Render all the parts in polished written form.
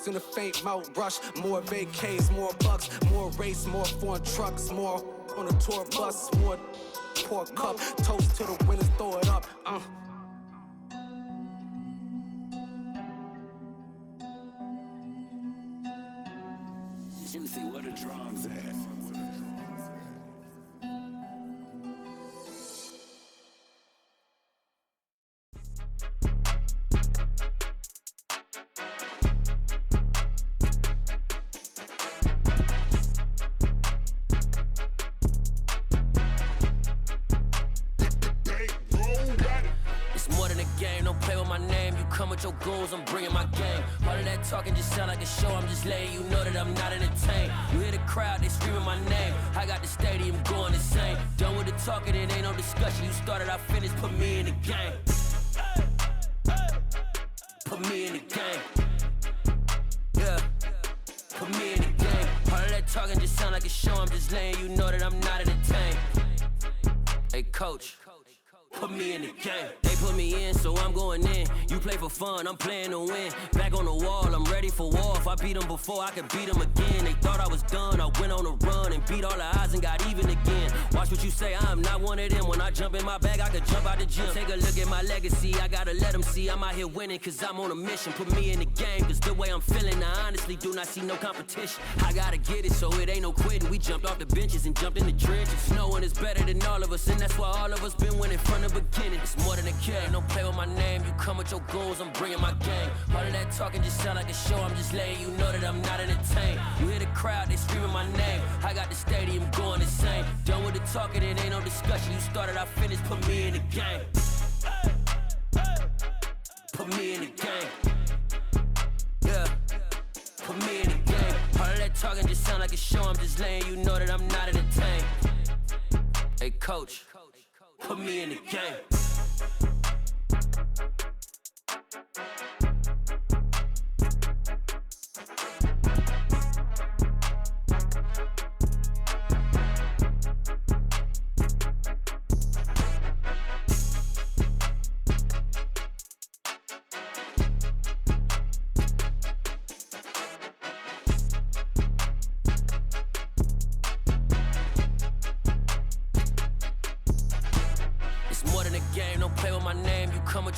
Hoes in the faint mouth rush. More vacays, more bucks, more race, more foreign trucks, more on a tour bus, more pour cup. Toast to the winners, throw it up. Juicy, where the drums at? Your goons, I'm bringing my game. All of that talking just sound like a show. I'm just letting you know that I'm not entertained. You hear the crowd, they screaming my name. I got the stadium going insane. Done with the talking, it ain't no discussion. You started, I finished, put me in the game. Put me in the game. Yeah, put me in the game. All of that talking just sound like a show. I'm just letting you know that I'm not entertained. Hey coach, put me in the game. They put me in, so I'm going in. You play for fun, I'm playing to win. Back on the wall, I'm ready for war. If I beat them before, I could beat them again. They thought I was done, I went on a run and beat all the odds and got even again. Watch what you say, I'm not one of them. When I jump in my bag, I could jump out the gym. Take a look at my legacy, I gotta let them see I'm out here winning, cause I'm on a mission. Put me in the game, cause the way I'm feeling, I honestly do not see no competition. I gotta get it, so it ain't no quitting. We jumped off the benches and jumped in the trenches. No one is better than all of us, and that's why all of us been winning from the beginning. It's more than a kill, ain't no play with my name. You come with your goons, I'm bringing my game. All of that talking just sound like a show. I'm just letting you know that I'm not entertained. You hear the crowd, they screaming my name. I got the stadium going insane. Done with the talking, it ain't no discussion. You started, I finished, put me in the game. Put me in the game. Yeah, put me in the game. All of that talking just sound like a show. I'm just letting you know that I'm not entertained. Hey coach, put me in the game.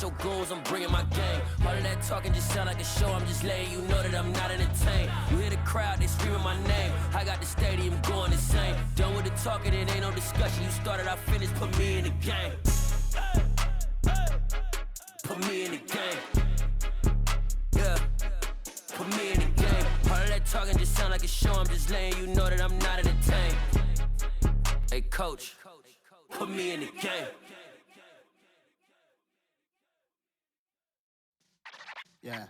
Your goals, I'm bringing my game. All of that talking just sound like a show. I'm just letting you know that I'm not entertained. You hear the crowd, they screaming my name. I got the stadium going insane. Done with the talking, it ain't no discussion. You started, I finished, put me in the game. Put me in the game. Yeah, put me in the game. All of that talking just sound like a show. I'm just letting you know that I'm not entertained. Hey coach, put me in the game. Yeah.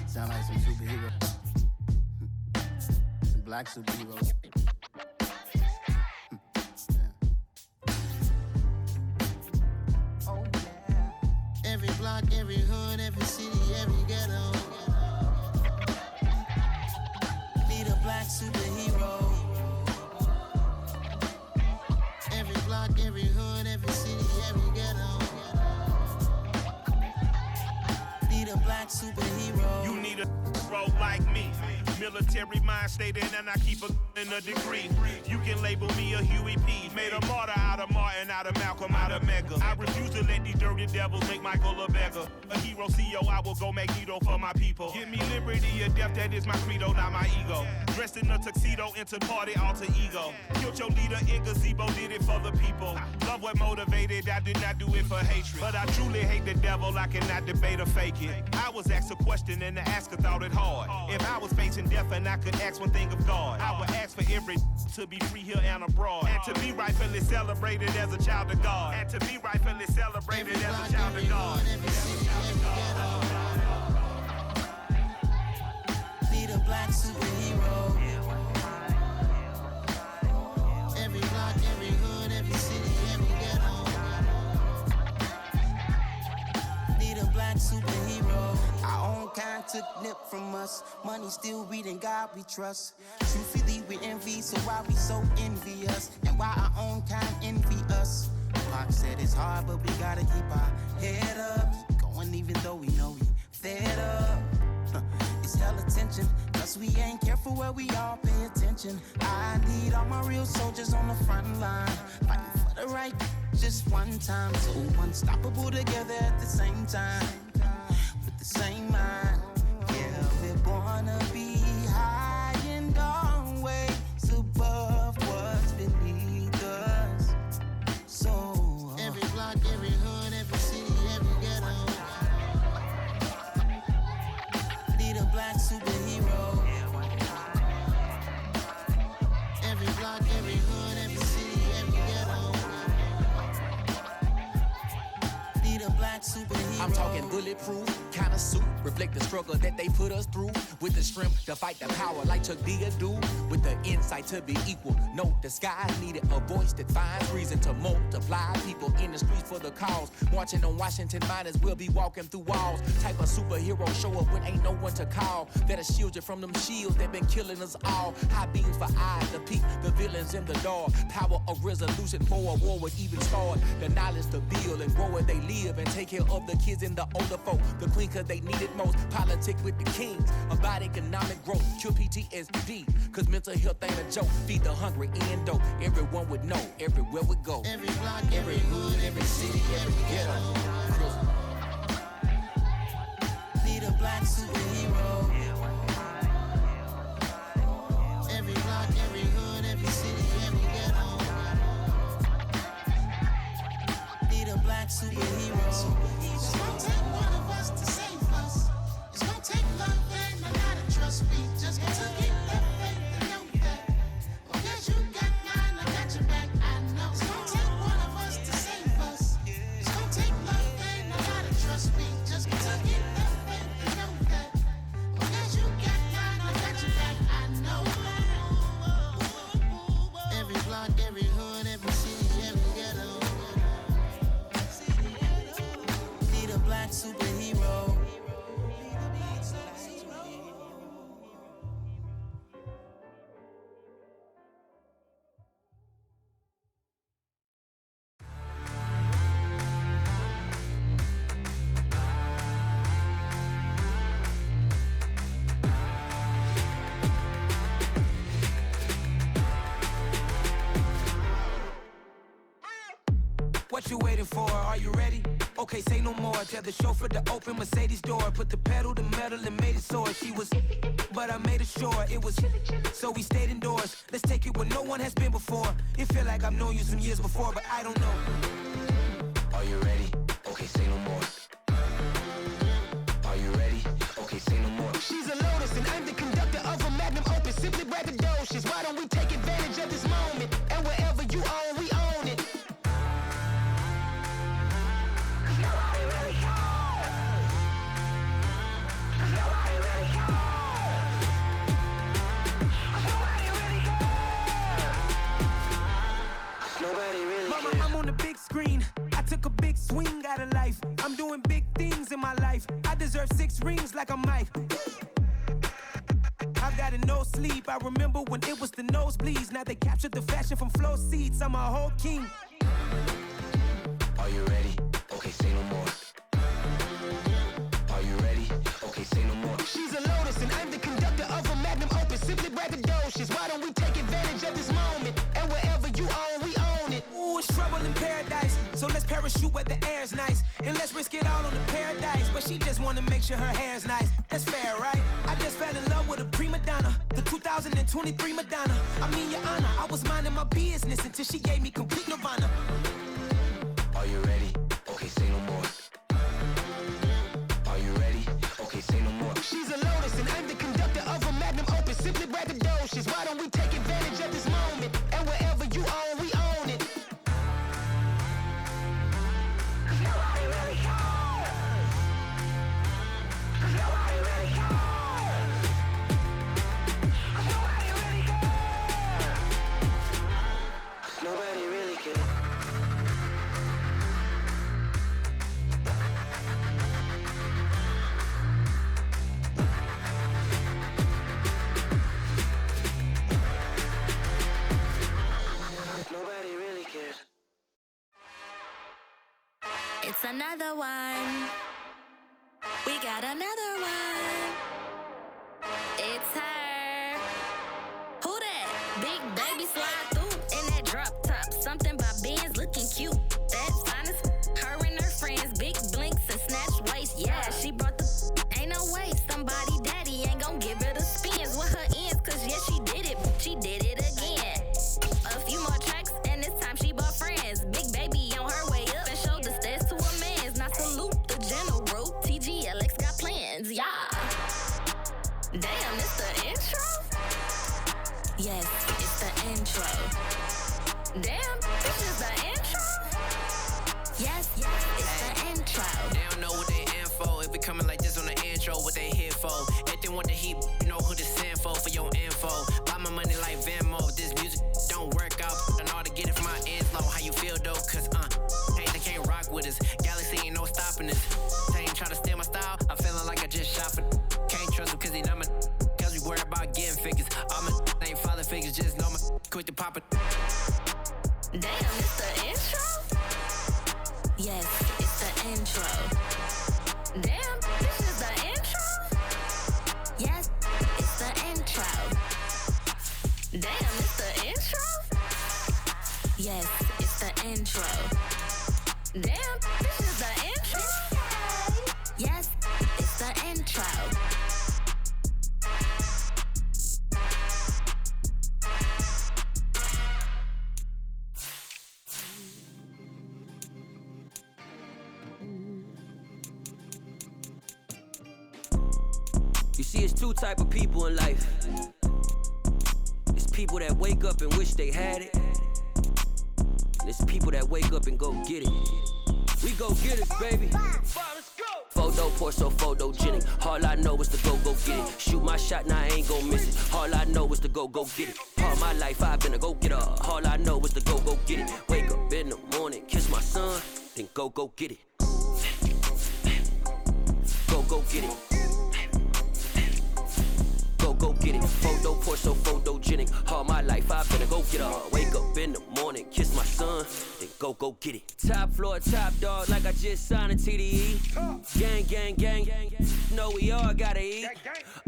Sound like some superheroes. Some black superheroes. Oh yeah. Every block, every hood, every city, every ghetto. Need a black superhero. Every hood, every city, every ghetto. Need a black superhero. You need a hero like me. Military mind stated, and I keep in a degree. You can label me a Huey P. Made a martyr out of Martin, out of Malcolm, out of Mega. I refuse to let these dirty devils make Michael a beggar. A hero CEO, I will go Magneto for my people. Give me liberty or death, that is my credo, not my ego. Dressed in a tuxedo, into party, alter ego. Killed your leader in gazebo, did it for the people. Love what motivated, I did not do it for hatred. But I truly hate the devil, I cannot debate or fake it. I was asked a question and the asker thought it hard. If I was facing death and I could ask one thing of God, I would ask for every to be free here and abroad, and to be rightfully celebrated as a child of God, and to be rightfully celebrated as a child of God. Need a black superhero. Every block, every hood, every city, every ghetto. Need a black superhero. Our own kind took nip from us. Money still reading God we trust. Truthfully we envy, so why we so envious? And why our where we all pay attention. I need all my real soldiers on the front line, fighting for the right just one time. So unstoppable together at the same time, with the same mind. Yeah, we're gonna be high and always above what's beneath us. So every block, every hood, every city, every ghetto need a black superhero. Every block, every hood, every city, every ghetto need a black superhero. I'm talking bulletproof kind of suit, reflect the struggle that they put us through, with the strength to fight the power like Chuck D do, with the insight to be equal. No disguise needed, a voice that finds reason to multiply people in the streets for the cause. Marching on Washington miners, we'll be walking through walls. Type of superhero show up when ain't no one to call, that'll shield you from them shields that been killing us all. High beams for eyes to peek the villains in the dark. Power of resolution for a war would even start. The knowledge to build and grow where they live and take care of the kids and the older folk. The queen cause they need it most. Politics with the kings about economic growth. Cure PTSD cause mental health ain't a joke. Feed the hungry and dope. Everyone would know everywhere we go. Every block, every hood, every city, every ghetto need a black superhero. Every block, every hood, every city, every ghetto need a black superhero. It's gonna take one of us to save us. It's gonna take love and a lot of trust. We just got to keep that faith and know that. Oh yes, you got mine, I got your back. I know it's gonna take one of us to save us. It's gonna take love and a lot of trust. We just got to keep that faith and know that. Oh yes, you got mine, I got your back. I know. Every block, every hood, every city, every ghetto need a black superhero. What you waiting for? Are you ready? Okay, say no more. Tell the chauffeur to open Mercedes door. Put the pedal to metal and made it soar. She was, but I made it sure it was. So we stayed indoors. Let's take it where no one has been before. It feel like I've known you some years before, but I don't know. Are you ready? Okay, say no more. Are you ready? Okay, say no more. She's a lotus and I'm the conductor of a magnum opus. Simply braggadocious. Why don't we take advantage of this moment? And wherever you own, we own it. Mama, I'm on the big screen. I took a big swing out of life. I'm doing big things in my life. I deserve 6 rings like a Mike. I've got no sleep. I remember when it was the nosebleeds. Now they captured the fashion from flow seats. I'm a whole king. Are you ready? Okay, say no more. Are you ready? Okay, say no more. She's a lotus and I'm the conductor of a magnum opus. Simply braggadocious. Why don't we take advantage of this moment? And wherever you own, we own it. Ooh, it's trouble in paradise. So let's parachute where the air's nice. And let's risk it all on the paradise. But she just wanna make sure her hair's nice. That's fair, right? I just fell in love with a prima donna. The 2023 Madonna. I mean, your honor, I was minding my business until she gave me complete nirvana. Are you ready? Okay, say no more. Are you ready? Okay, say no more. She's a lotus and I'm the conductor of a magnum opus. Simply braggadocious. Why don't we take advantage of this moment? And wherever you own, we own it. Nobody really cares. Nobody really cares. Nobody really cares. Nobody really cares. Nobody really cares. It's another one. We got another one. It's her. Big baby slide through in that drop top. Something about Benz looking cute. That finest, her and her friends, big blinks and snatch waist. Yeah, she brought the. Ain't no way somebody daddy ain't gon' give her the spins with her ends. Cause yeah, she did it. She did it again. A few more tracks and this time she bought friends. Big baby on her way up and showed the stairs to a man's. Now salute the general. TGLX got plans. Yeah. Damn, it's the intro? Yes, it's the intro. Damn, this is the intro? Yes, it's the intro. They don't know what they in for. It be coming like this on the intro, what they here for. If they want the heat, you know who to send for your info. Buy my money like Venmo. This music don't work out. I know how to get it from my ends low. How you feel though? Cause hey, they can't rock with us. Galaxy ain't no stopping us. They ain't try to steal my style. I'm feeling like I just shot for. Can't trust them cause they not my. Cause we worried about getting figures. All my ain't father figures. Just know my quick to pop it. Damn, it's the intro? Yes, it's the intro. Damn, this is the intro? Yes, it's the intro. Damn, it's the intro? Yes, it's the intro. Damn, this is the intro? Yes, it's the intro. You see, it's two type of people in life. It's people that wake up and wish they had it. And it's people that wake up and go get it. We go get it, baby. Photo, Porso, photogenic. All I know is to go get it. Shoot my shot, now I ain't gon' miss it. All I know is to go get it. All my life I've been a go-getter. All I know is to go get it. Wake up in the morning, kiss my son, then go get it. Go get it. Go get it. Photo, Porso, photogenic. All my life I've been a go-getter. Wake up in the morning, kiss my son, then go get it. Top floor, top dog, like I just signed a TDE. Gang. Know we all gotta eat.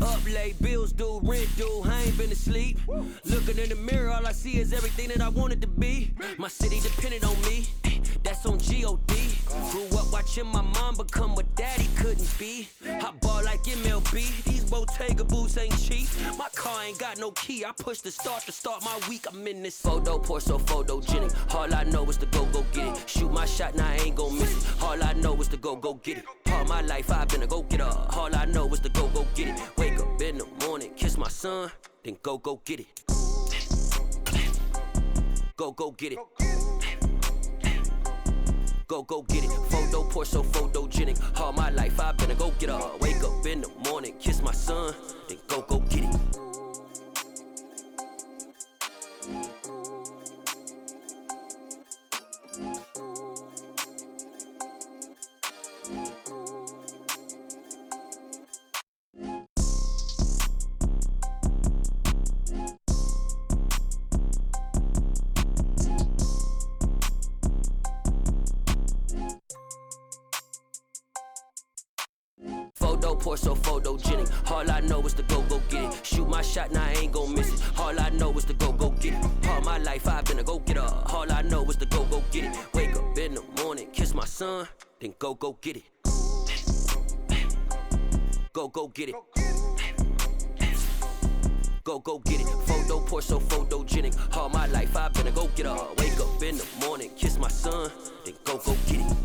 Up late, bills due, rent due, I ain't been asleep. Looking in the mirror, all I see is everything that I wanted to be. My city depended on me, that's on G.O.D. Grew up watching my mom become what daddy couldn't be. I ball like MLB, these Bottega boots ain't cheap. My car ain't got no key, I push the start to start my week. I'm in this photo, Porso, photogenic. All I know is to go get it. Shoot my shot, now I ain't gon' miss it. All I know is to go get it. All my life I've been a go-getter. All I know is to go get it. Wake up in the morning, kiss my son, then go get it. Go get it. Go get it. Photo, Porso, photogenic. All my life I've been a go-getter. Wake up in the morning, kiss my son, then go get it. Photo, Porso, photogenic. All I know is to go get it. Shoot my shot, now I ain't gon' miss it. All I know is to go get it. All my life I've been a go-getter. All I know is to go get it. Wake up in the morning, kiss my son, then go get it. Go get it. Go get it. Photo, Porso, photogenic. All my life I've been a go-getter. Wake up in the morning, kiss my son, then go get it.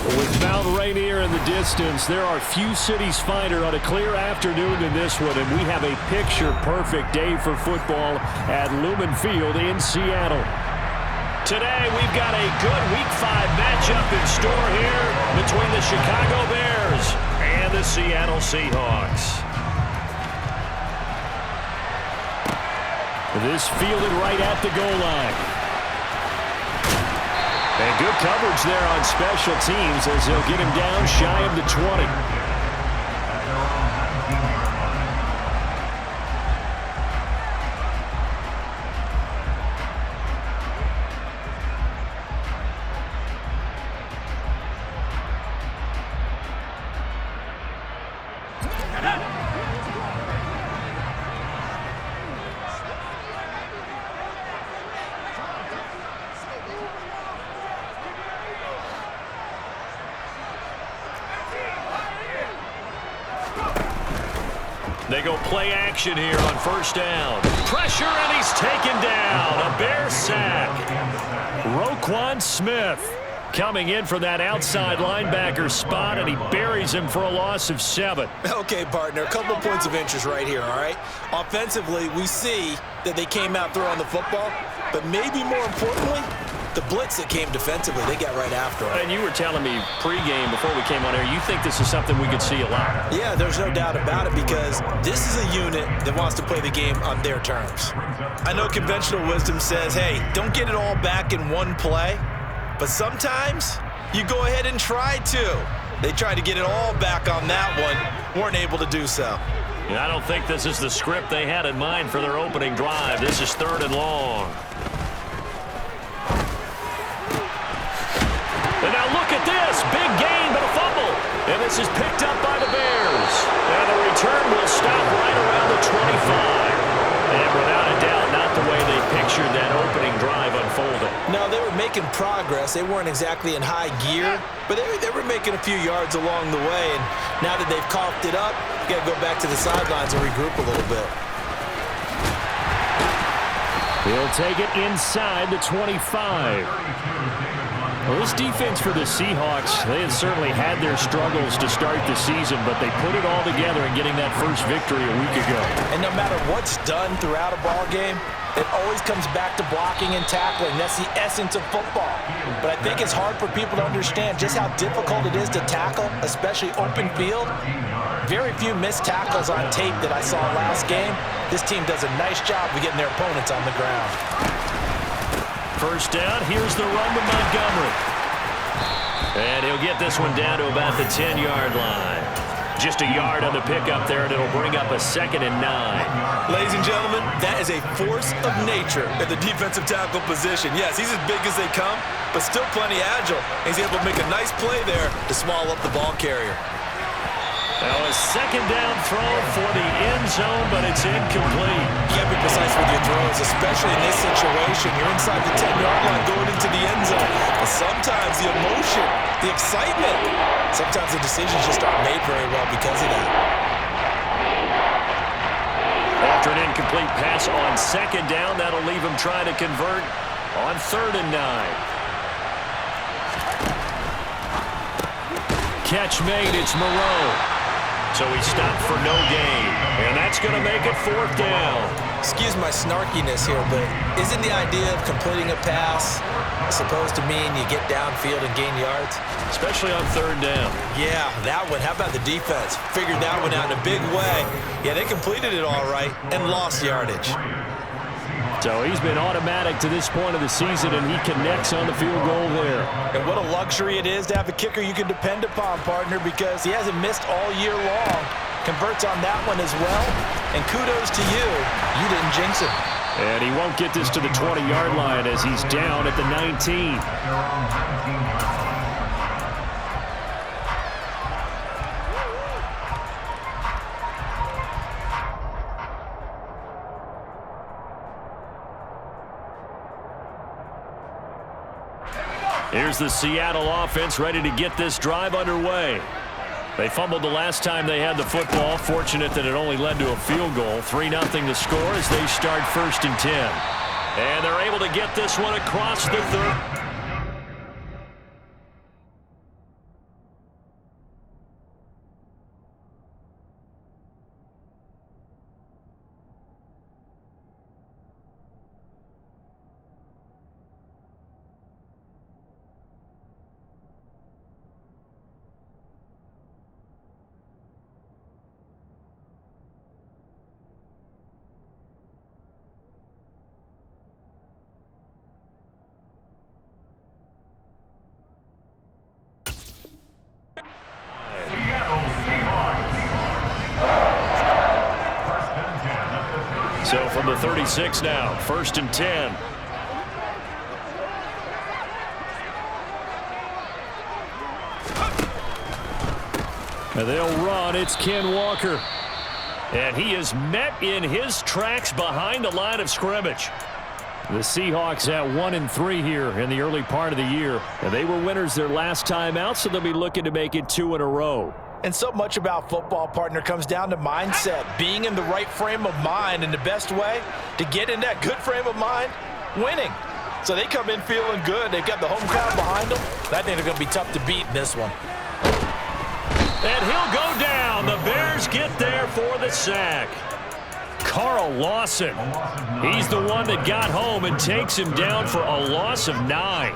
With Mount Rainier in the distance, there are few cities finer on a clear afternoon than this one, and we have a picture-perfect day for football at Lumen Field in Seattle. Today, we've got a good Week 5 matchup in store here between the Chicago Bears and the Seattle Seahawks. This fielded right at the goal line. And good coverage there on special teams as they'll get him down shy of the 20. They go play action here on first down. Pressure, and he's taken down. A Bear sack. Roquan Smith coming in from that outside linebacker spot, and he buries him for a loss of 7. Okay, partner, a couple points of interest right here, all right? Offensively, we see that they came out throwing the football, but maybe more importantly, the blitz that came defensively, they got right after him. And you were telling me pregame before we came on air, you think this is something we could see a lot. Yeah, there's no doubt about it, because this is a unit that wants to play the game on their terms. I know conventional wisdom says, hey, don't get it all back in one play, but sometimes you go ahead and try to. They tried to get it all back on that one, weren't able to do so. And I don't think this is the script they had in mind for their opening drive. This is 3rd and long. And now look at this. Big gain, but a fumble. And this is picked up by the Bears. And the return will stop right around the 25. And without a doubt, not the way they pictured that opening drive unfolding. No, they were making progress. They weren't exactly in high gear, but they were making a few yards along the way. And now that they've coughed it up, you got to go back to the sidelines and regroup a little bit. He'll take it inside the 25. Well, this defense for the Seahawks, they had certainly had their struggles to start the season, but they put it all together in getting that first victory a week ago. And no matter what's done throughout a ball game, it always comes back to blocking and tackling. That's the essence of football. But I think it's hard for people to understand just how difficult it is to tackle, especially open field. Very few missed tackles on tape that I saw last game. This team does a nice job of getting their opponents on the ground. First down, here's the run to Montgomery. And he'll get this one down to about the 10-yard line. Just a yard on the pickup there, and it'll bring up a 2nd and 9. Ladies and gentlemen, that is a force of nature at the defensive tackle position. Yes, he's as big as they come, but still plenty agile. He's able to make a nice play there to swallow up the ball carrier. Now a 2nd down throw for the end zone, but it's incomplete. You got to be precise with your throws, especially in this situation. You're inside the 10-yard line going into the end zone. But sometimes the emotion, the excitement, sometimes the decisions just aren't made very well because of that. After an incomplete pass on 2nd down, that'll leave him trying to convert on 3rd and 9. Catch made, it's Moreau. So he stopped for no gain, and that's going to make it 4th down. Excuse my snarkiness here, but isn't the idea of completing a pass supposed to mean you get downfield and gain yards? Especially on 3rd down. Yeah, that one. How about the defense? Figured that one out in a big way. Yeah, they completed it all right and lost yardage. So he's been automatic to this point of the season, and he connects on the field goal there. And what a luxury it is to have a kicker you can depend upon, partner, because he hasn't missed all year long. Converts on that one as well. And kudos to you. You didn't jinx him. And he won't get this to the 20-yard line as he's down at the 19. Here's the Seattle offense ready to get this drive underway. They fumbled the last time they had the football. Fortunate that it only led to a field goal. 3-0 to score as they start 1st and 10. And they're able to get this one across the 30. So from the 36 now, 1st and 10. And they'll run. It's Ken Walker. And he is met in his tracks behind the line of scrimmage. The Seahawks at 1-3 here in the early part of the year. And they were winners their last time out, so they'll be looking to make it 2 in a row. And so much about football, partner, comes down to mindset, being in the right frame of mind, and the best way to get in that good frame of mind, winning. So they come in feeling good. They've got the home crowd behind them. I think they're going to be tough to beat in this one. And he'll go down. The Bears get there for the sack. Carl Lawson, he's the one that got home and takes him down for a loss of 9.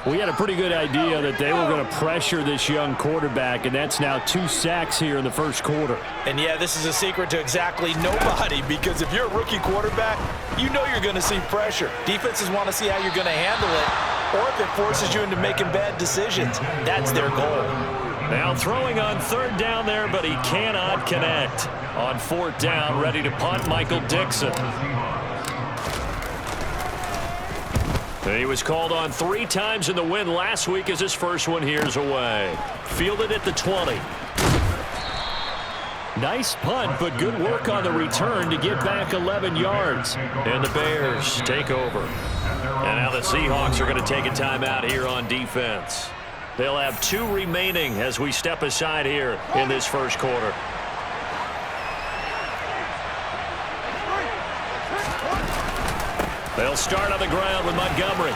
We had a pretty good idea that they were going to pressure this young quarterback, and that's now 2 sacks here in the first quarter. And, yeah, this is a secret to exactly nobody, because if you're a rookie quarterback, you know you're going to see pressure. Defenses want to see how you're going to handle it, or if it forces you into making bad decisions. That's their goal. Now throwing on 3rd down there, but he cannot connect. On 4th down, ready to punt, Michael Dixon. He was called on 3 times in the win last week as his first one here's away. Fielded at the 20. Nice punt, but good work on the return to get back 11 yards. And the Bears take over. And now the Seahawks are going to take a timeout here on defense. They'll have 2 remaining as we step aside here in this first quarter. They'll start on the ground with Montgomery.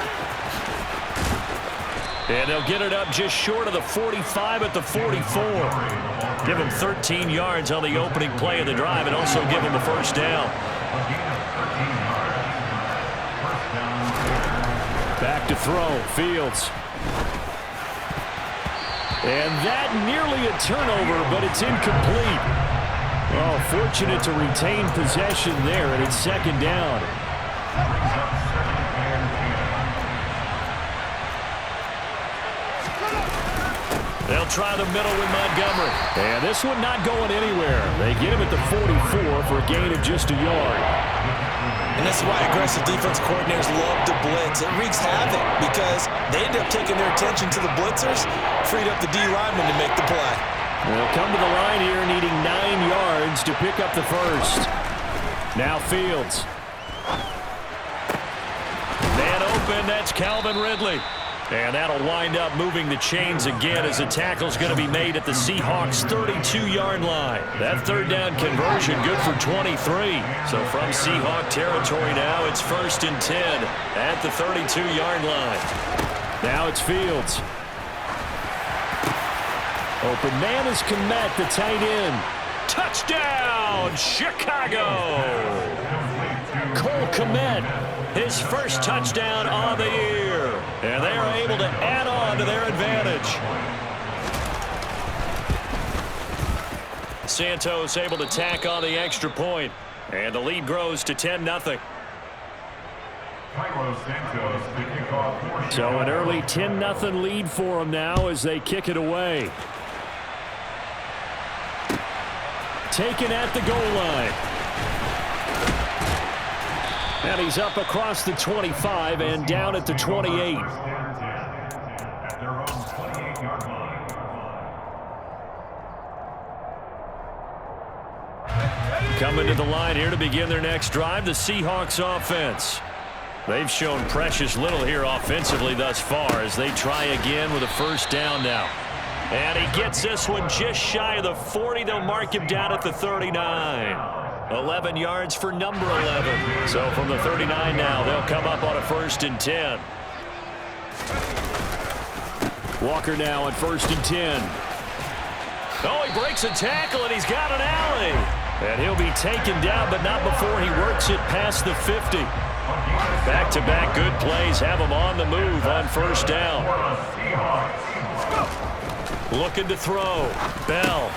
And they'll get it up just short of the 45 at the 44. Give him 13 yards on the opening play of the drive and also give him a first down. Back to throw, Fields. And that nearly a turnover, but it's incomplete. Oh, fortunate to retain possession there, and it's 2nd down. They'll try the middle with Montgomery. And this one not going anywhere. They get him at the 44 for a gain of just a yard. And this is why aggressive defense coordinators love to blitz. It wreaks havoc because they end up taking their attention to the blitzers, freed up the D lineman to make the play. They'll come to the line here needing 9 yards to pick up the first. Now Fields. Man open, that's Calvin Ridley. And that'll wind up moving the chains again as the tackle's going to be made at the Seahawks' 32-yard line. That 3rd down conversion good for 23. So from Seahawk territory now, it's 1st and 10 at the 32-yard line. Now it's Fields. Open man is Kmet, the tight end. Touchdown, Chicago! Cole Kmet, his first touchdown of the year. And they are able to add on to their advantage. Santos able to tack on the extra point. And the lead grows to 10-0. So an early 10-0 lead for them now as they kick it away. Taken at the goal line. And he's up across the 25 and down at the 28. Coming to the line here to begin their next drive, the Seahawks offense. They've shown precious little here offensively thus far as they try again with a first down now. And he gets this one just shy of the 40. They'll mark him down at the 39. 11 yards for number 11. So from the 39 now, they'll come up on a 1st and 10. Walker now on 1st and 10. Oh, he breaks a tackle, and he's got an alley. And he'll be taken down, but not before he works it past the 50. Back-to-back good plays have him on the move on 1st down. Looking to throw. Bell.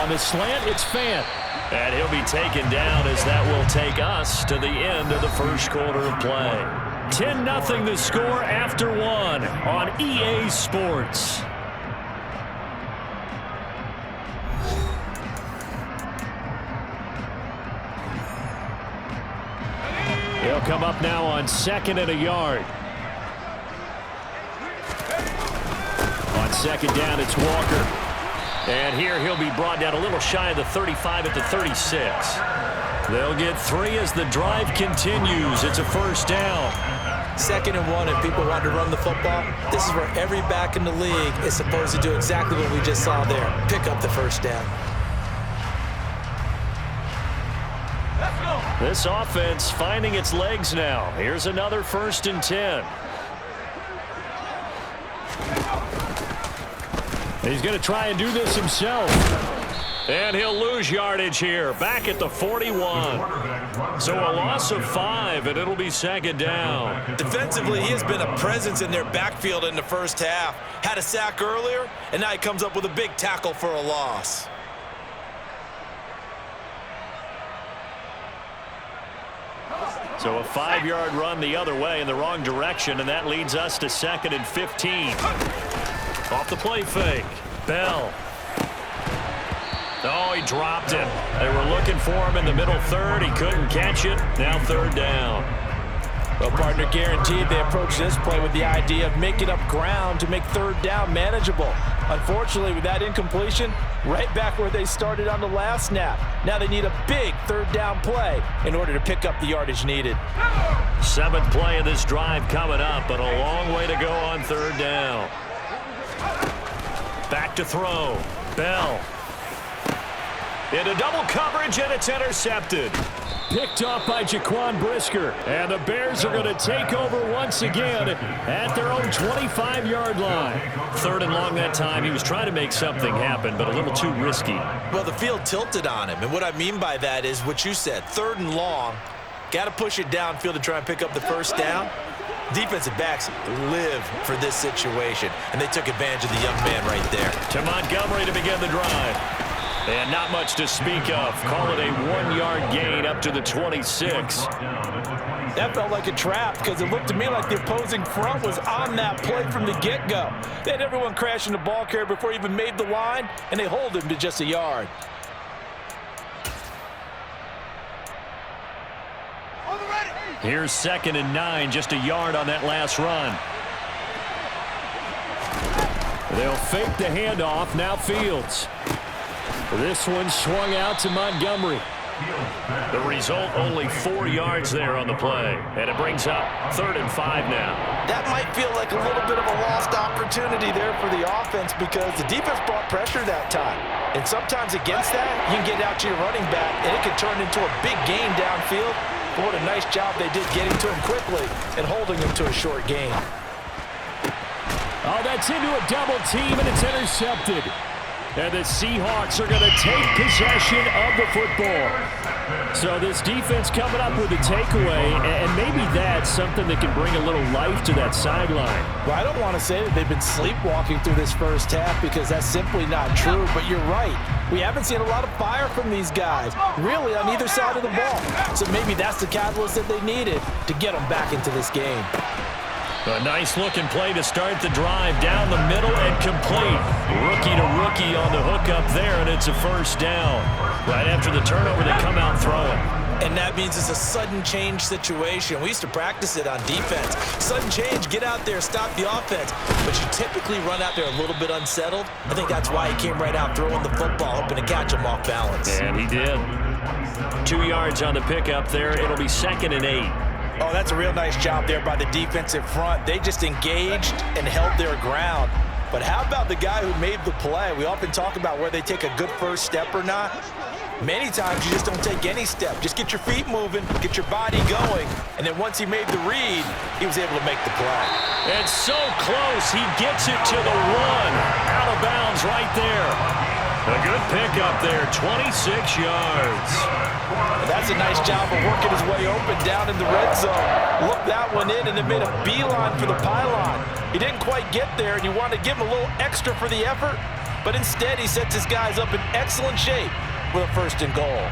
On the slant, it's Fant. And he'll be taken down as that will take us to the end of the first quarter of play. 10-0 the score after 1 on EA Sports. He'll come up now on 2nd and a yard. On 2nd down, it's Walker. And here he'll be brought down a little shy of the 35 at the 36. They'll get 3 as the drive continues. It's a first down. 2nd and 1 and people want to run the football, this is where every back in the league is supposed to do exactly what we just saw there. Pick up the first down. This offense finding its legs now. Here's another 1st and 10. He's going to try and do this himself. And he'll lose yardage here. Back at the 41. So a loss of 5, and it'll be 2nd down. Defensively, he has been a presence in their backfield in the first half. Had a sack earlier, and now he comes up with a big tackle for a loss. So a 5-yard run the other way in the wrong direction, and that leads us to 2nd and 15. Off the play fake. Bell. Oh, he dropped him. They were looking for him in the middle third. He couldn't catch it. Now 3rd down. Well, partner, guaranteed they approach this play with the idea of making up ground to make 3rd down manageable. Unfortunately, with that incompletion, right back where they started on the last snap. Now they need a big 3rd down play in order to pick up the yardage needed. 7th play of this drive coming up, but a long way to go on 3rd down. Back to throw. Bell. Into double coverage, and it's intercepted. Picked off by Jaquan Brisker. And the Bears are going to take over once again at their own 25-yard line. 3rd and long that time. He was trying to make something happen, but a little too risky. Well, the field tilted on him, and what I mean by that is what you said. 3rd and long. Got to push it downfield to try and pick up the first down. Defensive backs live for this situation, and they took advantage of the young man right there. To Montgomery to begin the drive. And not much to speak of. Call it a 1-yard gain up to the 26. That felt like a trap because it looked to me like the opposing front was on that play from the get-go. They had everyone crashing the ball carrier before he even made the line, and they hold him to just a yard. Here's 2nd and 9, just a yard on that last run. They'll fake the handoff, now Fields. This one swung out to Montgomery. The result, only 4 yards there on the play. And it brings up 3rd and 5 now. That might feel like a little bit of a lost opportunity there for the offense because the defense brought pressure that time. And sometimes against that, you can get out to your running back, and it can turn into a big gain downfield. But what a nice job they did getting to him quickly and holding him to a short gain. Oh, that's into a double team, and it's intercepted. And the Seahawks are going to take possession of the football. So this defense coming up with a takeaway, and maybe that's something that can bring a little life to that sideline. Well, I don't want to say that they've been sleepwalking through this first half because that's simply not true, but you're right. We haven't seen a lot of fire from these guys, really on either side of the ball. So maybe that's the catalyst that they needed to get them back into this game. A nice-looking play to start the drive down the middle and complete. Rookie to rookie on the hook up there, and it's a 1st down. Right after the turnover, they come out throwing. And that means it's a sudden change situation. We used to practice it on defense. Sudden change, get out there, stop the offense. But you typically run out there a little bit unsettled. I think that's why he came right out throwing the football, hoping to catch him off balance. And he did. 2 yards on the pickup there. It'll be 2nd and 8. Oh, that's a real nice job there by the defensive front. They just engaged and held their ground. But how about the guy who made the play? We often talk about where they take a good first step or not. Many times you just don't take any step. Just get your feet moving, get your body going, and then once he made the read, he was able to make the play. And so close, he gets it to the 1. Out of bounds right there. A good pickup there, 26 yards. And that's a nice job of working his way open down in the red zone. Looked that one in and then made a beeline for the pylon. He didn't quite get there, and you want to give him a little extra for the effort, but instead he sets his guys up in excellent shape with a 1st and goal.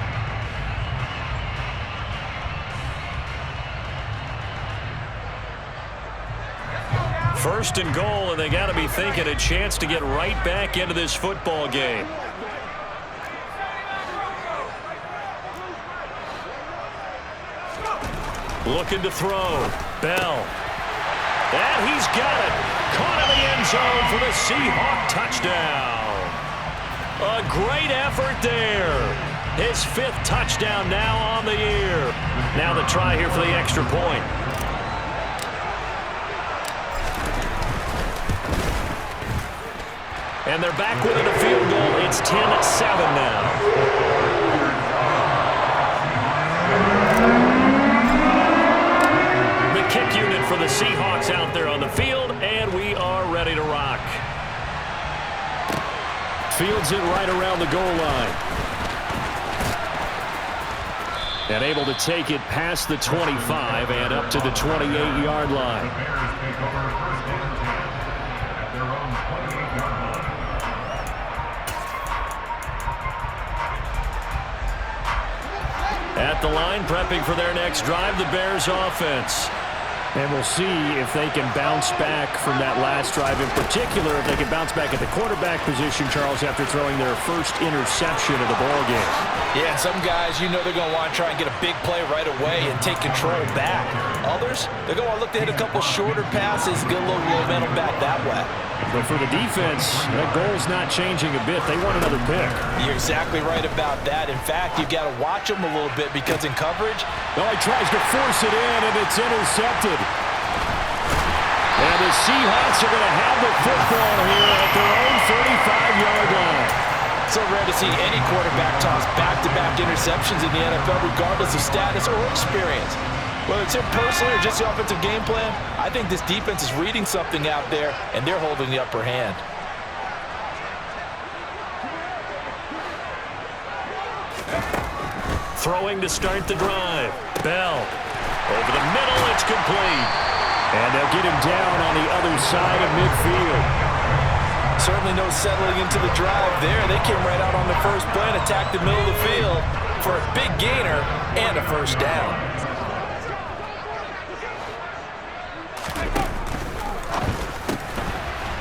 First and goal, and they got to be thinking a chance to get right back into this football game. Looking to throw. Bell. And he's got it. Caught in the end zone for the Seahawk touchdown. A great effort there. His 5th touchdown now on the year. Now the try here for the extra point. And they're back within a field goal. It's 10-7 now. The kick unit for the Seahawks out there on the field, and we are ready to rock. Fields it right around the goal line. And able to take it past the 25 and up to the 28-yard line. At the line, prepping for their next drive, the Bears offense. And we'll see if they can bounce back from that last drive. In particular, if they can bounce back at the quarterback position, Charles, after throwing their first interception of the ballgame. Yeah, and some guys, you know they're going to want to try and get a big play right away and take control back. Others, they're going to look to hit a couple shorter passes, get a little momentum back that way. But for the defense, that goal's not changing a bit. They want another pick. You're exactly right about that. In fact, you've got to watch them a little bit because in coverage, well, he tries to force it in, and it's intercepted. And the Seahawks are going to have the football here at their own 35-yard line. So rare to see any quarterback toss back-to-back interceptions in the NFL, regardless of status or experience. Whether it's him personally or just the offensive game plan, I think this defense is reading something out there, and they're holding the upper hand. Throwing to start the drive. Bell. Over the middle, it's complete. And they'll get him down on the other side of midfield. Certainly no settling into the drive there. They came right out on the first play and attacked the middle of the field for a big gainer and a first down.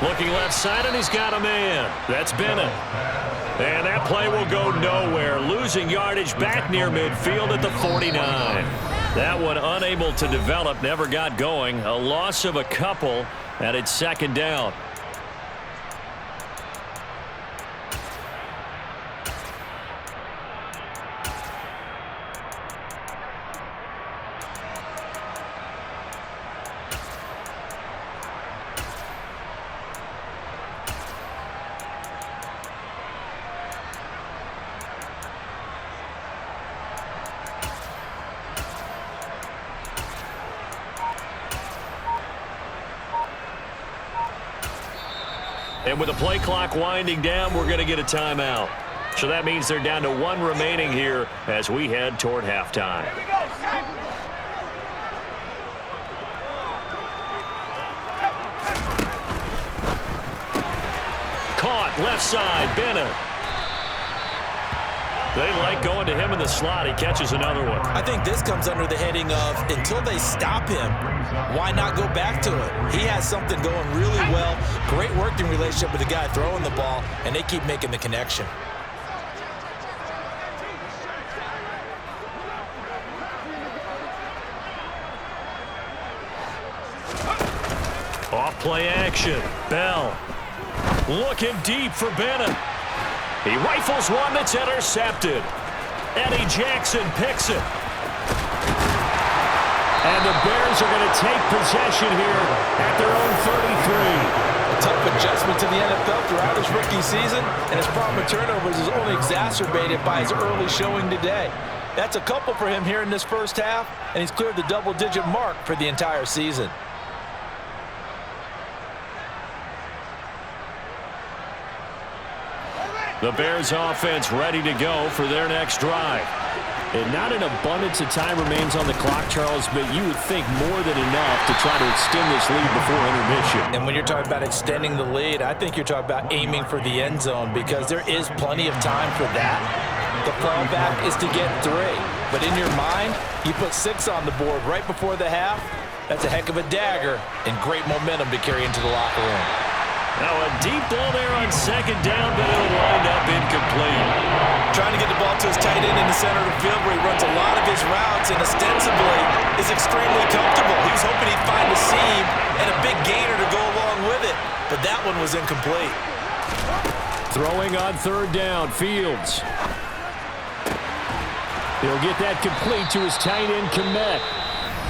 Looking left side, and he's got a man. That's Bennett. And that play will go nowhere. Losing yardage back near midfield at the 49. That one unable to develop, never got going. A loss of a couple, and it's second down. And with the play clock winding down, we're going to get a timeout. So that means they're down to one remaining here as we head toward halftime. Caught left side, Bennett. They like going to him in the slot. He catches another one. I think this comes under the heading of until they stop him, why not go back to it? He has something going really well. Great working relationship with the guy throwing the ball, and they keep making the connection. Off play action. Bell looking deep for Bennett. He rifles one that's intercepted. Eddie Jackson picks it. And the Bears are going to take possession here at their own 33. A tough adjustment to the NFL throughout his rookie season, and his problem with turnovers is only exacerbated by his early showing today. That's a couple for him here in this first half, and he's cleared the double-digit mark for the entire season. The Bears offense ready to go for their next drive. And not an abundance of time remains on the clock, Charles, but you would think more than enough to try to extend this lead before intermission. And when you're talking about extending the lead, I think you're talking about aiming for the end zone because there is plenty of time for that. The fallback is to get 3. But in your mind, you put 6 on the board right before the half. That's a heck of a dagger and great momentum to carry into the locker room. Now a deep ball there on second down, but it'll wind up incomplete. Trying to get the ball to his tight end in the center of the field where he runs a lot of his routes and ostensibly is extremely comfortable. He was hoping he'd find a seam and a big gainer to go along with it, but that one was incomplete. Throwing on third down, Fields. He'll get that complete to his tight end, Kmet.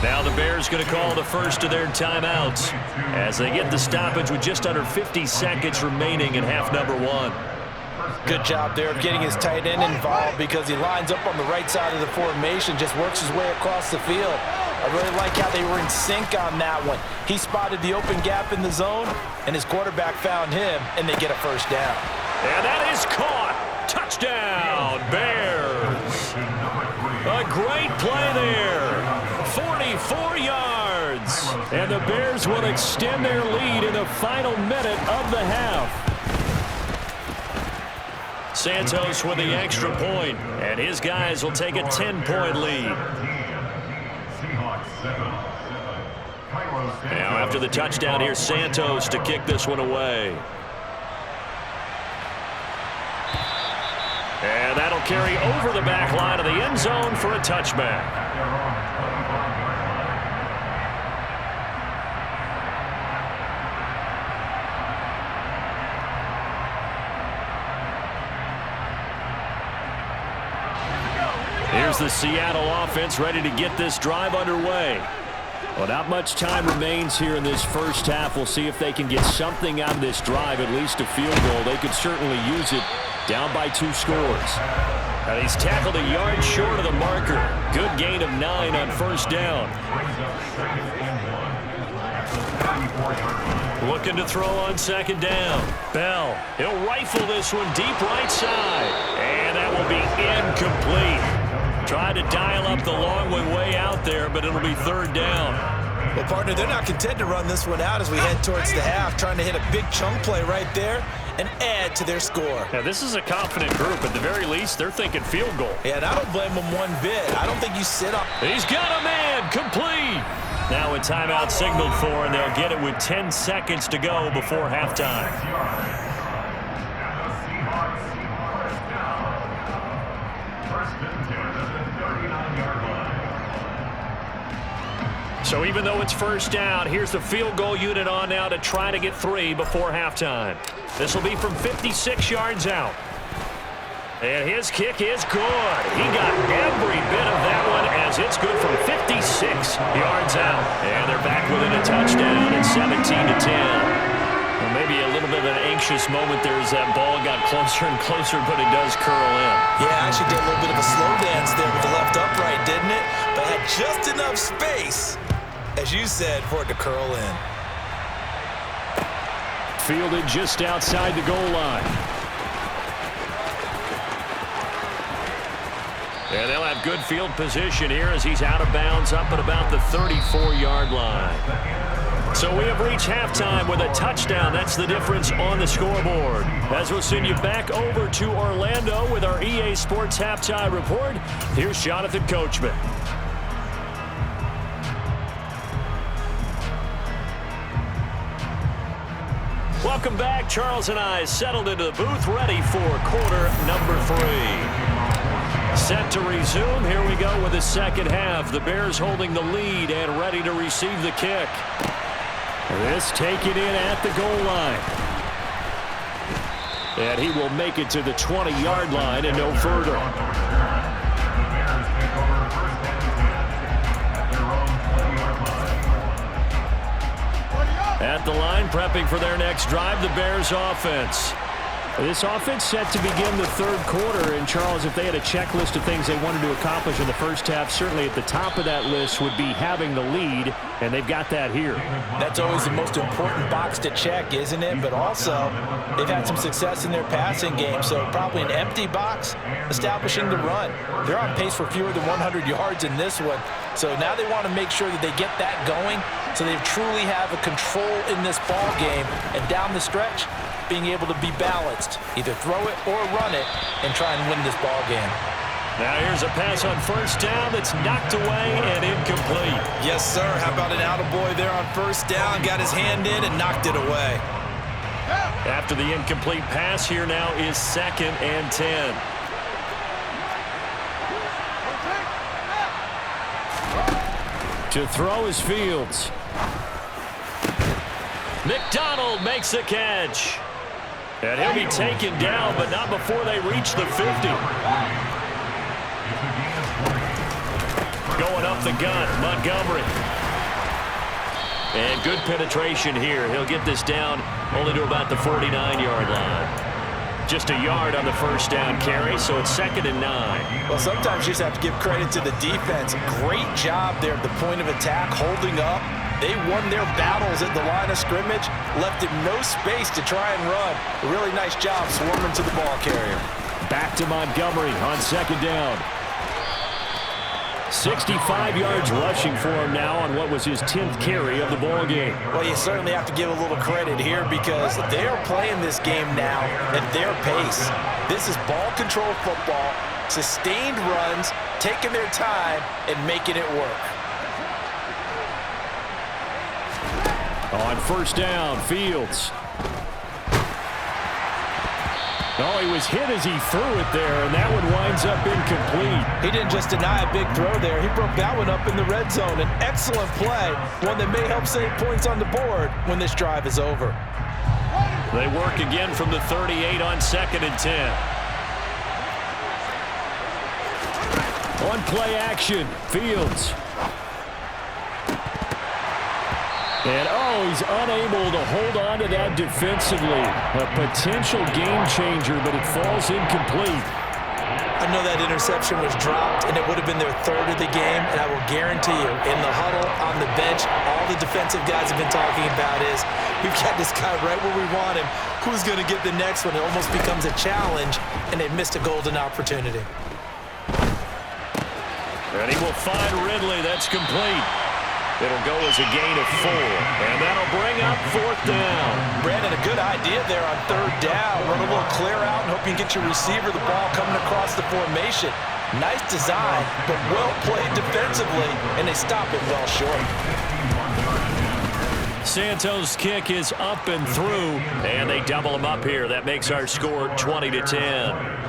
Now the Bears going to call the first of their timeouts as they get the stoppage with just under 50 seconds remaining in half number 1. Good job there of getting his tight end involved because he lines up on the right side of the formation, just works his way across the field. I really like how they were in sync on that one. He spotted the open gap in the zone, and his quarterback found him, and they get a first down. And that is caught. Touchdown, Bears. A great play there. 44 yards. And the Bears will extend their lead in the final minute of the half. Santos with the extra point, and his guys will take a 10-point lead. Now after the touchdown, here's Santos to kick this one away. And that'll carry over the back line of the end zone for a touchback. Here's the Seattle offense ready to get this drive underway. Well, not much time remains here in this first half. We'll see if they can get something out of this drive, at least a field goal. They could certainly use it down by 2 scores. And he's tackled a yard short of the marker. Good gain of 9 on first down. Looking to throw on second down. Bell, he'll rifle this one deep right side. And that will be incomplete. Tried to dial up the long way out there, but it'll be third down. Well, partner, they're not content to run this one out as we head towards the half, trying to hit a big chunk play right there and add to their score. Now, this is a confident group. At the very least, they're thinking field goal. Yeah, and I don't blame them one bit. I don't think you sit up. He's got a man, complete. Now a timeout signaled for, and they'll get it with 10 seconds to go before halftime. So even though it's first down, here's the field goal unit on now to try to get 3 before halftime. This will be from 56 yards out. And his kick is good. He got every bit of that one as it's good from 56 yards out. And they're back within a touchdown at 17-10. Well, maybe a little bit of an anxious moment there as that ball got closer and closer, but it does curl in. Yeah, actually did a little bit of a slow dance there with the left upright, didn't it? But had just enough space, as you said, for it to curl in. Fielded just outside the goal line. And they'll have good field position here as he's out of bounds up at about the 34-yard line. So we have reached halftime with a touchdown. That's the difference on the scoreboard. As we'll send you back over to Orlando with our EA Sports Halftime Report, here's Jonathan Coachman. Welcome back. Charles and I settled into the booth, ready for quarter number 3. Set to resume. Here we go with the second half. The Bears holding the lead and ready to receive the kick. This taken in at the goal line. And he will make it to the 20-yard line and no further. At the line, prepping for their next drive, the Bears offense. This offense set to begin the third quarter. And, Charles, if they had a checklist of things they wanted to accomplish in the first half, certainly at the top of that list would be having the lead, and they've got that here. That's always the most important box to check, isn't it? But also, they've had some success in their passing game, so probably an empty box, establishing the run. They're on pace for fewer than 100 yards in this one, so now they want to make sure that they get that going so they truly have a control in this ball game, and down the stretch, being able to be balanced, either throw it or run it, and try and win this ball game. Now here's a pass on first down that's knocked away and incomplete. Yes, sir. How about an attaboy there on first down? Got his hand in and knocked it away. After the incomplete pass, here now is 2nd and 10. To throw is Fields. McDonald makes the catch. And he'll be taken down, but not before they reach the 50. Going up the gut, Montgomery. And good penetration here. He'll get this down only to about the 49-yard line. Just a yard on the first down carry, so it's 2nd and 9. Well, sometimes you just have to give credit to the defense. Great job there at the point of attack, holding up. They won their battles at the line of scrimmage, left him no space to try and run. A really nice job swarming to the ball carrier. Back to Montgomery on 2nd down. 65 yards rushing for him now on what was his 10th carry of the ball game. Well, you certainly have to give a little credit here because they are playing this game now at their pace. This is ball control football, sustained runs, taking their time and making it work. On 1st down, Fields. Oh, he was hit as he threw it there, and that one winds up incomplete. He didn't just deny a big throw there. He broke that one up in the red zone. An excellent play, one that may help save points on the board when this drive is over. They work again from the 38 on 2nd and 10. On play action, Fields. And, oh, he's unable to hold on to that defensively. A potential game changer, but it falls incomplete. I know that interception was dropped, and it would have been their 3rd of the game, and I will guarantee you, in the huddle, on the bench, all the defensive guys have been talking about is, we've got this guy right where we want him. Who's going to get the next one? It almost becomes a challenge, and they missed a golden opportunity. And he will find Ridley. That's complete. It'll go as a gain of 4, and that'll bring up 4th down. Brandon, a good idea there on 3rd down. Run a little clear out and hope you can get your receiver the ball coming across the formation. Nice design, but well played defensively, and they stop it well short. Santos' kick is up and through, and they double him up here. That makes our score 20-10.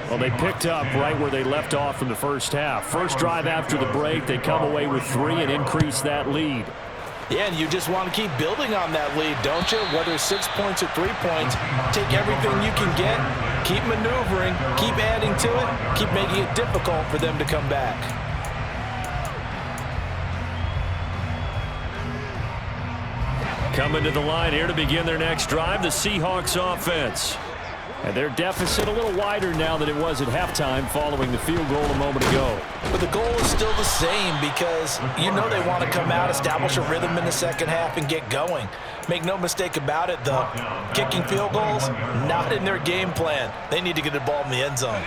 Well, they picked up right where they left off in the first half. First drive after the break, they come away with 3 and increase that lead. Yeah, and you just want to keep building on that lead, don't you? Whether it's 6 points or 3 points, take everything you can get, keep maneuvering, keep adding to it, keep making it difficult for them to come back. Coming to the line here to begin their next drive, the Seahawks offense. And their deficit a little wider now than it was at halftime following the field goal a moment ago. But the goal is still the same because you know they want to come out, establish a rhythm in the second half, and get going. Make no mistake about it, though. Kicking field goals, not in their game plan. They need to get the ball in the end zone.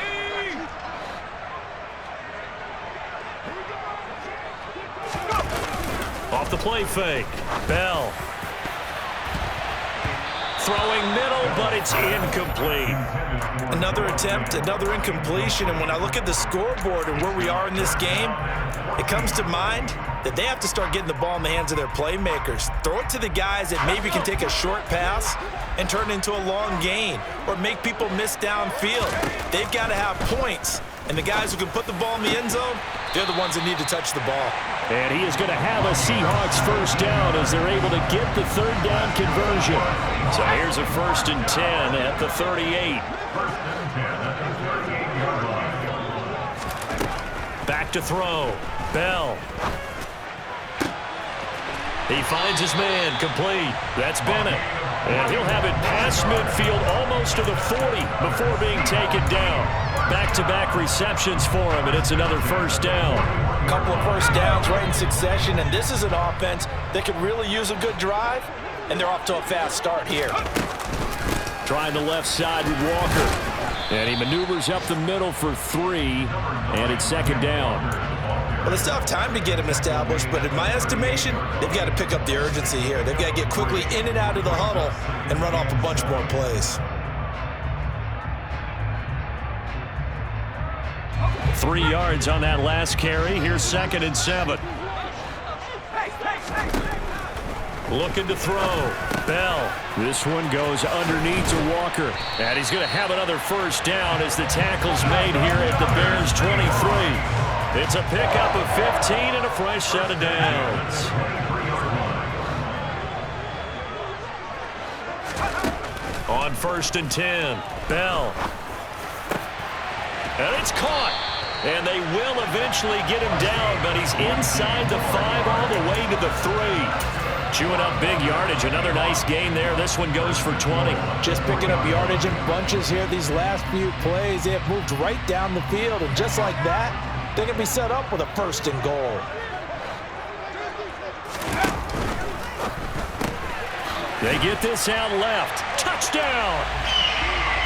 Off the play fake, Bell. Throwing middle, but it's incomplete. Another attempt, another incompletion, and when I look at the scoreboard and where we are in this game, it comes to mind that they have to start getting the ball in the hands of their playmakers. Throw it to the guys that maybe can take a short pass and turn it into a long gain or make people miss downfield. They've got to have points, and the guys who can put the ball in the end zone, they're the ones that need to touch the ball. And he is going to have a Seahawks first down as they're able to get the 3rd down conversion. So here's a 1st and 10 at the 38. Back to throw. Bell. He finds his man, complete. That's Bennett. And he'll have it past midfield almost to the 40 before being taken down. Back-to-back receptions for him, and it's another 1st down. A couple of first downs right in succession, and this is an offense that could really use a good drive, and they're off to a fast start here. Trying the left side with Walker. And he maneuvers up the middle for 3, and it's 2nd down. Well, they still have time to get him established, but in my estimation, they've got to pick up the urgency here. They've got to get quickly in and out of the huddle and run off a bunch more plays. 3 yards on that last carry. Here's 2nd and 7. Looking to throw. Bell. This one goes underneath to Walker. And he's going to have another first down as the tackle's made here at the Bears 23. It's a pickup of 15 and a fresh set of downs. On 1st and 10, Bell. And it's caught. And they will eventually get him down, but he's inside the 5 all the way to the 3. Chewing up big yardage. Another nice gain there. This one goes for 20. Just picking up yardage in bunches here these last few plays. They have moved right down the field, and just like that, they can be set up with a 1st and goal. They get this out left. Touchdown!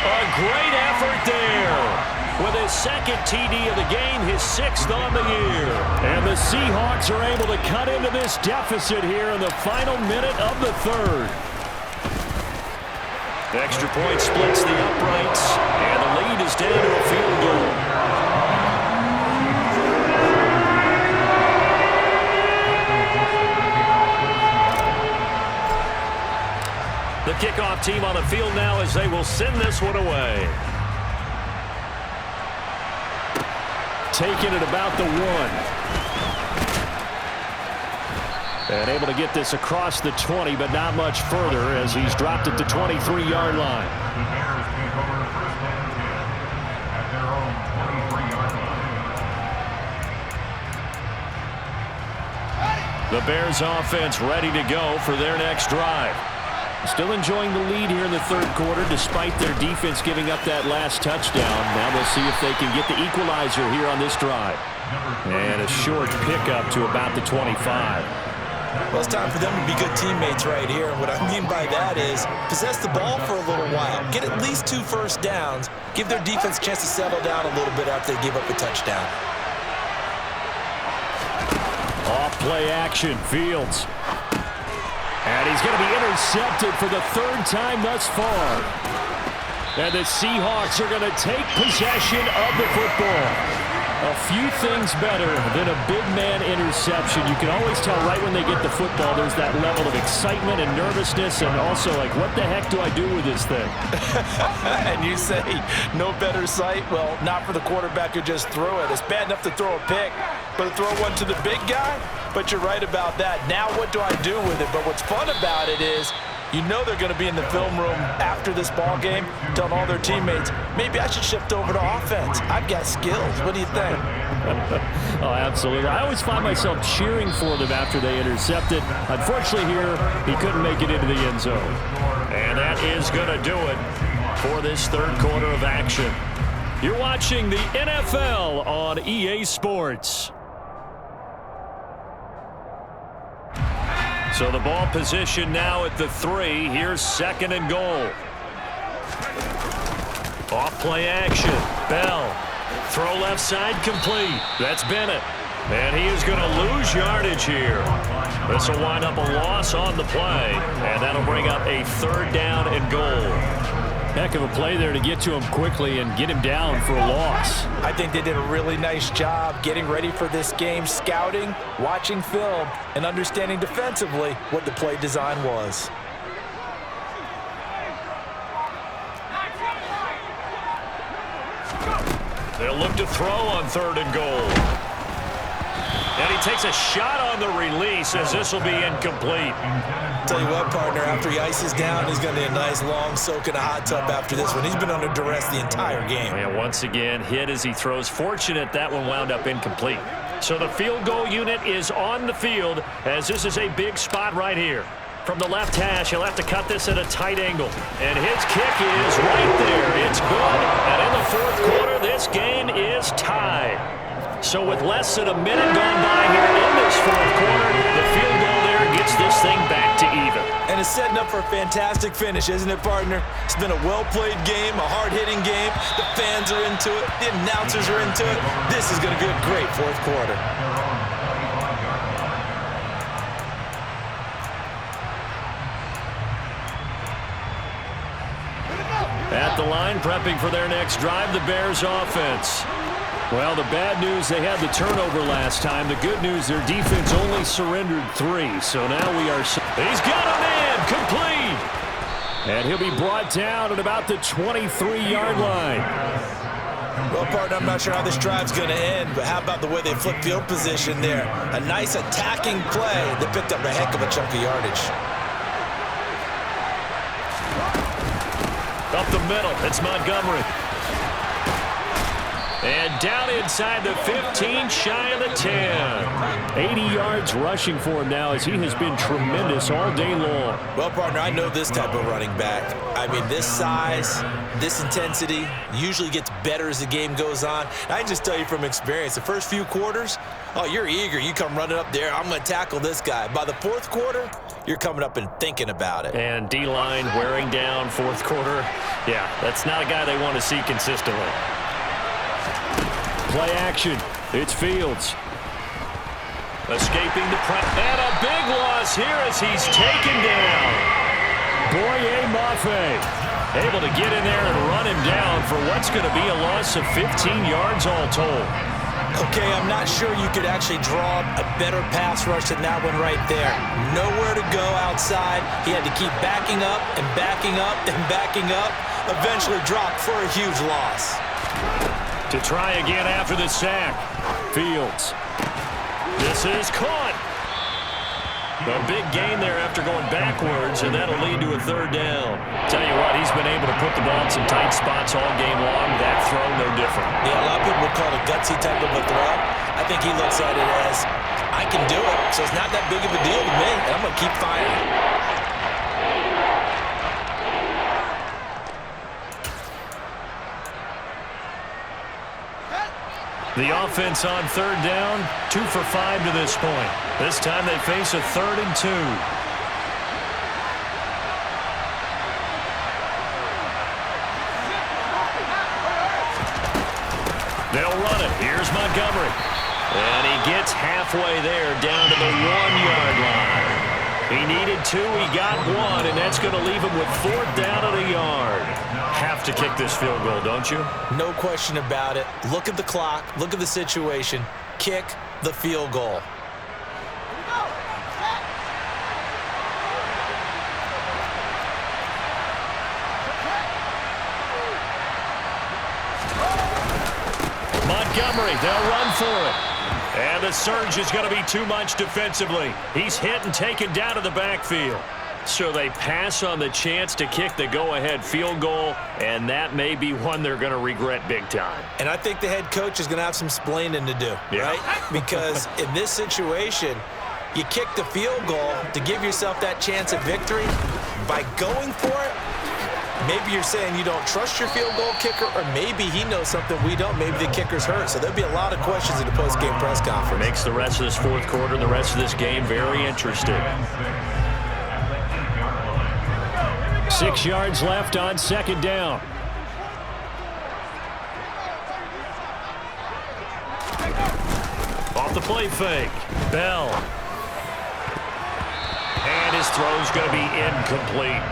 A great effort there. With his 2nd TD of the game, his 6th on the year. And the Seahawks are able to cut into this deficit here in the final minute of the 3rd. Extra point splits the uprights, and the lead is down to a field goal. The kickoff team on the field now as they will send this one away. Taking it about the 1. And able to get this across the 20, but not much further as he's dropped it to 23-yard line. The Bears offense ready to go for their next drive. Still enjoying the lead here in the 3rd quarter despite their defense giving up that last touchdown. Now they'll see if they can get the equalizer here on this drive. And a short pickup to about the 25. Well, it's time for them to be good teammates right here. And what I mean by that is possess the ball for a little while. Get at least 2 first downs. Give their defense a chance to settle down a little bit after they give up a touchdown. Off play action, Fields. And he's going to be intercepted for the 3rd time thus far. And the Seahawks are going to take possession of the football. A few things better than a big man interception. You can always tell right when they get the football, there's that level of excitement and nervousness, and also like, what the heck do I do with this thing? And you say no better sight? Well, not for the quarterback who just threw it. It's bad enough to throw a pick, but to throw one to the big guy? But you're right about that. Now what do I do with it? But what's fun about it is you know they're going to be in the film room after this ball game telling all their teammates, maybe I should shift over to offense. I've got skills. What do you think? Oh, absolutely. I always find myself cheering for them after they intercept it. Unfortunately here, he couldn't make it into the end zone. And that is going to do it for this 3rd quarter of action. You're watching the NFL on EA Sports. So the ball position now at the 3. Here's 2nd and goal. Off play action. Bell. Throw left side complete. That's Bennett. And he is going to lose yardage here. This will wind up a loss on the play. And that'll bring up a 3rd down and goal. Heck of a play there to get to him quickly and get him down for a loss. I think they did a really nice job getting ready for this game, scouting, watching film, and understanding defensively what the play design was. They'll look to throw on 3rd and goal. And he takes a shot on the release as this will be incomplete. Tell you what, partner, after he ices down, he's going to need a nice long soak in a hot tub after this one. He's been under duress the entire game. And once again, hit as he throws. Fortunate that one wound up incomplete. So the field goal unit is on the field as this is a big spot right here. From the left hash, he'll have to cut this at a tight angle. And his kick is right there. It's good. And in the 4th quarter, this game is tied. So with less than a minute gone by here in this 4th quarter, the field goal there gets this thing back to even. And it's setting up for a fantastic finish, isn't it, partner? It's been a well-played game, a hard-hitting game. The fans are into it. The announcers are into it. This is going to be a great 4th quarter. At the line, prepping for their next drive, the Bears offense. Well, the bad news, they had the turnover last time. The good news, their defense only surrendered 3. So now we are... He's got him in, complete. And he'll be brought down at about the 23-yard line. Well, partner, I'm not sure how this drive's going to end, but how about the way they flip field position there? A nice attacking play that picked up a heck of a chunk of yardage. Up the middle, it's Montgomery. And down inside the 15, shy of the 10. 80 yards rushing for him now as he has been tremendous all day long. Well, partner, I know this type of running back. I mean, this size, this intensity usually gets better as the game goes on. I can just tell you from experience, the first few quarters, oh, you're eager. You come running up there, I'm going to tackle this guy. By the fourth quarter, you're coming up and thinking about it. And D-line wearing down fourth quarter. Yeah, that's not a guy they want to see consistently. Play action. It's Fields. Escaping the press. And a big loss here as he's taken down. Boye Mafe able to get in there and run him down for what's going to be a loss of 15 yards all told. Okay, I'm not sure you could actually draw a better pass rush than that one right there. Nowhere to go outside. He had to keep backing up and backing up and backing up. Eventually dropped for a huge loss. To try again after the sack. Fields. This is caught. A big gain there after going backwards, and that'll lead to a third down. Tell you what, he's been able to put the ball in some tight spots all game long. That throw, no different. Yeah, a lot of people would call it a gutsy type of a throw. I think he looks at it as, I can do it, so it's not that big of a deal to me, and I'm going to keep firing. The offense on third down, 2 for 5 to this point. This time they face a 3rd and 2. They'll run it. Here's Montgomery. And he gets halfway there down to the 1-yard line. He needed 2, he got 1, and that's going to leave him with 4th down at a yard. Have to kick this field goal, don't you? No question about it. Look at the clock. Look at the situation. Kick the field goal. Montgomery, they'll run for it. And the surge is going to be too much defensively. He's hit and taken down to the backfield. So they pass on the chance to kick the go-ahead field goal, and that may be one they're going to regret big time. And I think the head coach is going to have some splaining to do, right? Because in this situation, you kick the field goal to give yourself that chance at victory. By going for it, maybe you're saying you don't trust your field goal kicker, or maybe he knows something we don't. Maybe the kicker's hurt. So there'll be a lot of questions in the post-game press conference. Makes the rest of this fourth quarter and the rest of this game very interesting. 6 yards left on 2nd down. Off the play fake. Bell. And his throw's going to be incomplete.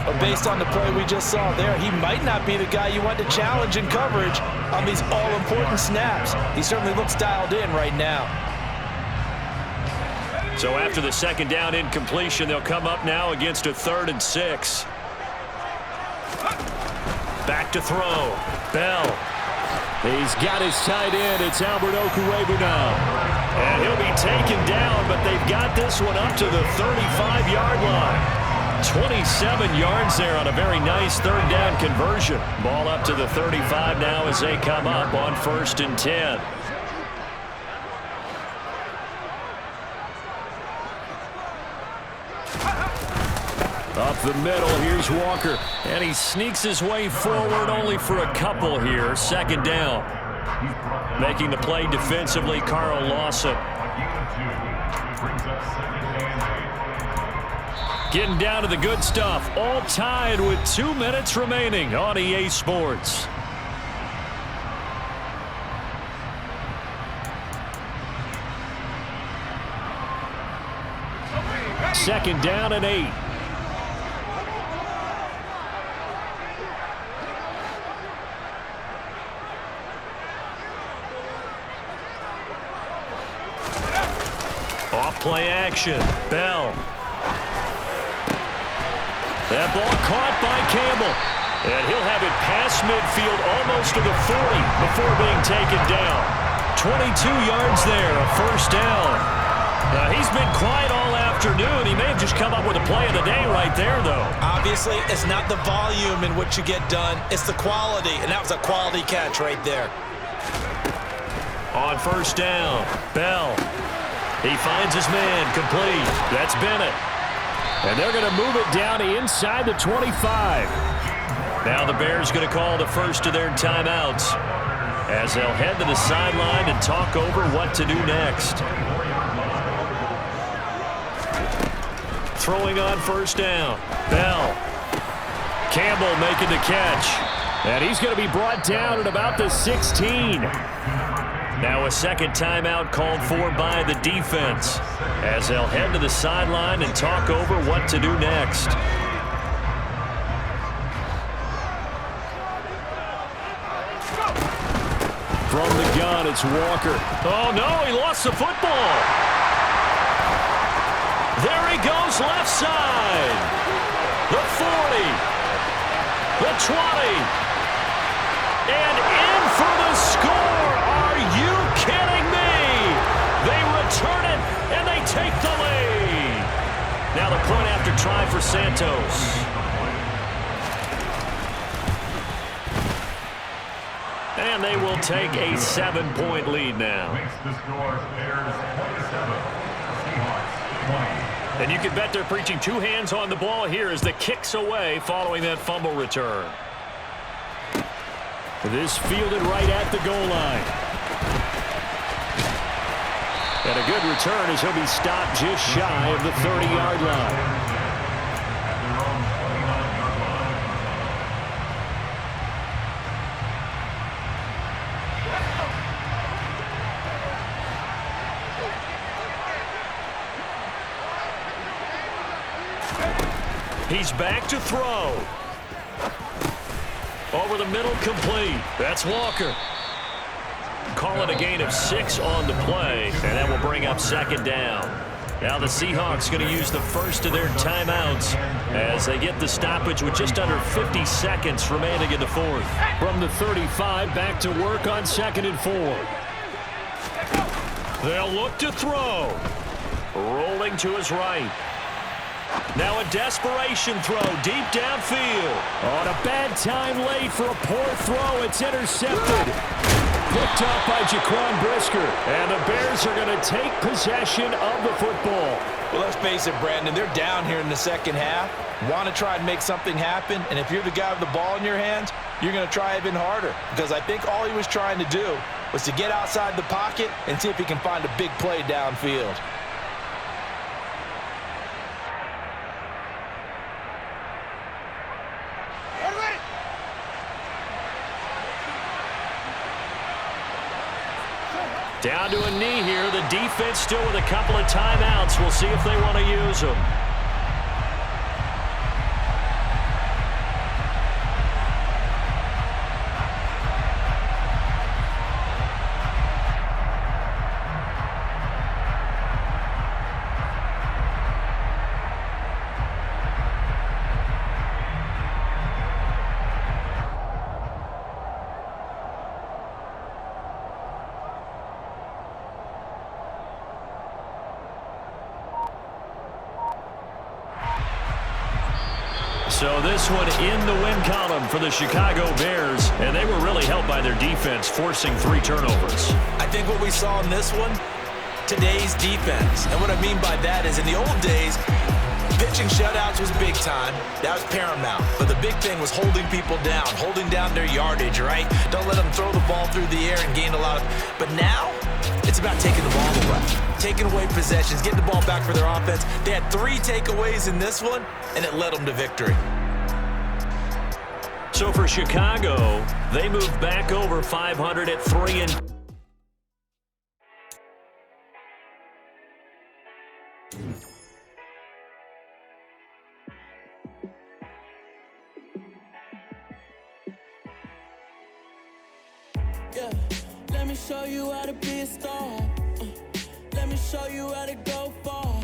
But based on the play we just saw there, he might not be the guy you want to challenge in coverage on these all-important snaps. He certainly looks dialed in right now. So after the 2nd down incompletion, they'll come up now against a 3rd and 6. Back to throw. Bell. He's got his tight end. It's Albert Okuebu now. And he'll be taken down, but they've got this one up to the 35-yard line. 27 yards there on a very nice 3rd down conversion. Ball up to the 35 now as they come up on 1st and 10. Up the middle, here's Walker. And he sneaks his way forward only for a couple here. 2nd down. Making the play defensively, Carl Lawson. Getting down to the good stuff. All tied with 2 minutes remaining on EA Sports. Second down and 8. Off play action. Bell. That ball caught by Campbell. And he'll have it past midfield almost to the 40 before being taken down. 22 yards there, a 1st down. He's been quiet all afternoon. He may have just come up with a play of the day right there, though. Obviously, it's not the volume in which you get done. It's the quality, and that was a quality catch right there. On first down, Bell. He finds his man, complete. That's Bennett. And they're going to move it down inside the 25. Now the Bears going to call the first of their timeouts as they'll head to the sideline and talk over what to do next. Throwing on first down, Bell. Campbell making the catch. And he's going to be brought down at about the 16. Now a second timeout called for by the defense as they'll head to the sideline and talk over what to do next. From the gun, it's Walker. Oh, no, he lost the football. There he goes left side. The 40. The 20. And in for the score. Are you kidding me? They return it, and they take the lead. Now the point after try for Santos. And they will take a 7-point lead now. And you can bet they're preaching two hands on the ball here as the kick's away following that fumble return. This fielded right at the goal line. And a good return as he'll be stopped just shy of the 30-yard line. He's back to throw. Over the middle, complete. That's Walker. Call it a gain of 6 on the play, and that will bring up second down. Now the Seahawks going to use the first of their timeouts as they get the stoppage with just under 50 seconds remaining in the fourth. From the 35, back to work on 2nd and 4. They'll look to throw. Rolling to his right. Now a desperation throw deep downfield. On a bad time late for a poor throw. It's intercepted. Picked up by Jaquan Brisker. And the Bears are going to take possession of the football. Well, let's face it, Brandon. They're down here in the second half. Want to try and make something happen. And if you're the guy with the ball in your hands, you're going to try even harder. Because I think all he was trying to do was to get outside the pocket and see if he can find a big play downfield. Down to a knee here. The defense still with a couple of timeouts. We'll see if they want to use them. So this one in the win column for the Chicago Bears, and they were really helped by their defense, forcing 3 turnovers. I think what we saw in this one, today's defense. And what I mean by that is in the old days, pitching shutouts was big time. That was paramount. But the big thing was holding people down, holding down their yardage, right? Don't let them throw the ball through the air and gain a lot of... But now, it's about taking the ball away, taking away possessions, getting the ball back for their offense. They had 3 takeaways in this one, and it led them to victory. So for Chicago, they move back over 500 at 3 and... Yeah, let me show you how to be a star. Let me show you how to go far.